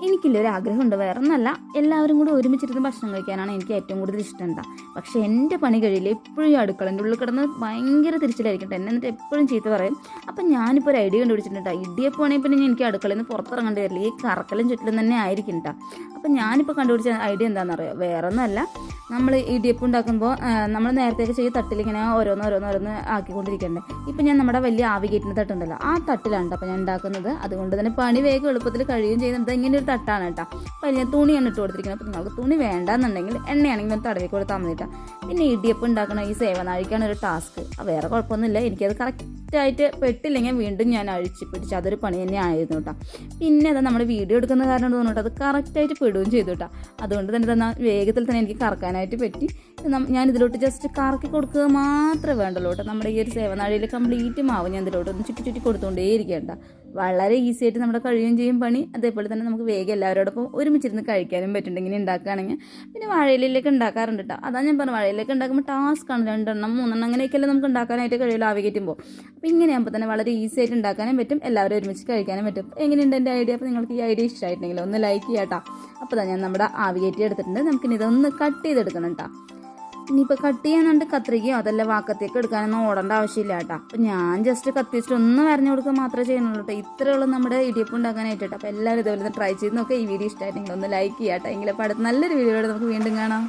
എനിക്കില്ലൊരു ആഗ്രഹമുണ്ട്, വേറെ ഒന്നല്ല, എല്ലാവരും കൂടി ഒരുമിച്ചിരുന്ന് ഭക്ഷണം കഴിക്കാനാണ് എനിക്ക് ഏറ്റവും കൂടുതൽ ഇഷ്ടം. എന്താ പക്ഷേ എൻ്റെ പണി കഴിയില്ല, എപ്പോഴും ഈ അടുക്കളൻ്റെ ഉള്ളിൽ കിടന്ന് ഭയങ്കര തിരിച്ചിലായിരിക്കും എന്നെ, എന്നിട്ട് എപ്പോഴും ചീത്ത പറയും. അപ്പം ഞാനിപ്പോൾ ഒരു ഐഡിയ കണ്ടുപിടിച്ചിട്ടുണ്ട്. ഇടിയപ്പം ആണെങ്കിൽ പിന്നെ എനിക്ക് അടുക്കളയിൽ നിന്ന് പുറത്തിറങ്ങേണ്ടി വരില്ല, ഈ കറക്കലും ചുറ്റലും തന്നെ ആയിരിക്കും കേട്ടോ. അപ്പം ഞാനിപ്പോൾ കണ്ടുപിടിച്ച ഐഡിയ എന്താണെന്നറിയോ, വേറെ ഒന്നല്ല, നമ്മൾ ഇടിയപ്പം ഉണ്ടാക്കുമ്പോൾ നമ്മൾ നേരത്തെ ചെയ്ത് തട്ടിലിങ്ങനെ ഓരോന്ന് ആക്കിക്കൊണ്ടിരിക്കണ്ടേ. ഇപ്പം ഞാൻ നമ്മുടെ വലിയ ആവി കയറ്റുന്ന തട്ടുണ്ടല്ലോ, ആ തട്ടിലാണ് അപ്പോൾ ഞാൻ ഉണ്ടാക്കുന്നത്. അതുകൊണ്ട് തന്നെ പണി വേഗം എളുപ്പത്തിൽ കഴിയുകയും ചെയ്യുന്നത്. ഇങ്ങനെ ഒരു തട്ടാണ് കേട്ടോ. അപ്പോൾ ഞാൻ തുണിയാണ് ഇട്ട് കൊടുത്തിരിക്കുന്നത്. അപ്പോൾ നിങ്ങൾക്ക് തുണി വേണ്ടാന്നുണ്ടെങ്കിൽ എണ്ണയാണെങ്കിൽ ഒന്ന് തടവി കൊടുത്താൽ മതി കേട്ടോ. പിന്നെ ഇടിയപ്പം ഉണ്ടാക്കണ ഈ സേവനാഴിക്കാണ് ഒരു ടാസ്ക്. വേറെ കുഴപ്പമൊന്നുമില്ല, എനിക്കത് കറക്റ്റായിട്ട് പെട്ടില്ലെങ്കിൽ വീണ്ടും ഞാൻ അഴിച്ച് പിടിച്ച് അതൊരു പണി തന്നെ ആയിരുന്നു കേട്ടോ. പിന്നെ അത് നമ്മൾ വീഡിയോ എടുക്കുന്ന കാരണം തോന്നുന്നു അത് കറക്റ്റായിട്ട് പെടുകയും ചെയ്തു കേട്ടോ. അതുകൊണ്ട് തന്നെ വേഗത്തിൽ തന്നെ എനിക്ക് കറക്കാനായിട്ട് പറ്റി. ഞാൻ ഇതിലോട്ട് ജസ്റ്റ് കറക്കി കൊടുക്കുക മാത്രമേ വേണ്ടുള്ളൂ കേട്ടോ. നമ്മുടെ ഈ ഒരു സേവനാഴിയിൽ കംപ്ലീറ്റ് മാവ് ഞാൻ ഇതിലോട്ട് ഒന്ന് ചുറ്റി കൊടുത്തുകൊണ്ടേ ഇരിക്കേണ്ട. വളരെ ഈസി ആയിട്ട് നമ്മുടെ കഴിയുകയും ചെയ്യും പണി. അതേപോലെ തന്നെ നമുക്ക് വേഗം എല്ലാവരോടൊപ്പം ഒരുമിച്ചിരുന്ന് കഴിക്കാനും പറ്റുന്നുണ്ട് ഇങ്ങനെ ഉണ്ടാക്കുകയാണെങ്കിൽ. പിന്നെ വാഴയിലേക്ക് ഉണ്ടാക്കാറുണ്ട് കേട്ടോ. അതാണ് ഞാൻ പറഞ്ഞു, വാഴയിലേക്ക് ഉണ്ടാക്കുമ്പോൾ ടാസ്ക്കാണ്. 2 എണ്ണം 3 എണ്ണം അങ്ങനെയൊക്കെയല്ലേ നമുക്ക് ഉണ്ടാക്കാനായിട്ട് കഴിയില്ല ആവി കയറ്റുമ്പോൾ. അപ്പോൾ ഇങ്ങനെയാകുമ്പോൾ തന്നെ വളരെ ഈസി ആയിട്ട് ഉണ്ടാക്കാനും പറ്റും, എല്ലാവരും ഒരുമിച്ച് കഴിക്കാനും പറ്റും. എങ്ങനെയുണ്ട് എൻ്റെ ഐഡിയ? അപ്പോൾ നിങ്ങൾക്ക് ഈ ഐഡിയ ഇഷ്ടമായിട്ടുണ്ടെങ്കിൽ ഒന്ന് ലൈക്ക് ചെയ്യാം കേട്ടോ. അപ്പോൾ ഞാൻ നമ്മുടെ ആവി കയറ്റി എടുത്തിട്ടുണ്ട്. നമുക്കിനി ഇതൊന്ന് കട്ട് ചെയ്തെടുക്കണം കേട്ടോ. ഇനിയിപ്പോൾ കട്ട് ചെയ്യാനുണ്ട് കത്രികയോ അതല്ല വാക്കത്തേക്ക് എടുക്കാനൊന്നും ഓടേണ്ട ആവശ്യമില്ല കേട്ടോ. അപ്പോൾ ഞാൻ ജസ്റ്റ് കത്തിച്ചിട്ട് ഒന്ന് വരഞ്ഞു കൊടുക്കുക മാത്രമേ ചെയ്യുന്നുള്ളൂ കേട്ടോ. ഇത്രയുള്ള നമ്മുടെ ഇടിയപ്പം ഉണ്ടാക്കാനായിട്ട് കേട്ടോ. അപ്പോൾ എല്ലാവരും ഇതുപോലെ ട്രൈ ചെയ്ത് നോക്കുക. ഈ വീഡിയോ ഇഷ്ടമായിട്ടെങ്കിൽ ഒന്ന് ലൈക്ക് ചെയ്യാം കേട്ടോ. എങ്കിലും അപ്പോൾ അടുത്ത് നല്ലൊരു വീഡിയോയോടെ നമുക്ക് വീണ്ടും കാണാം.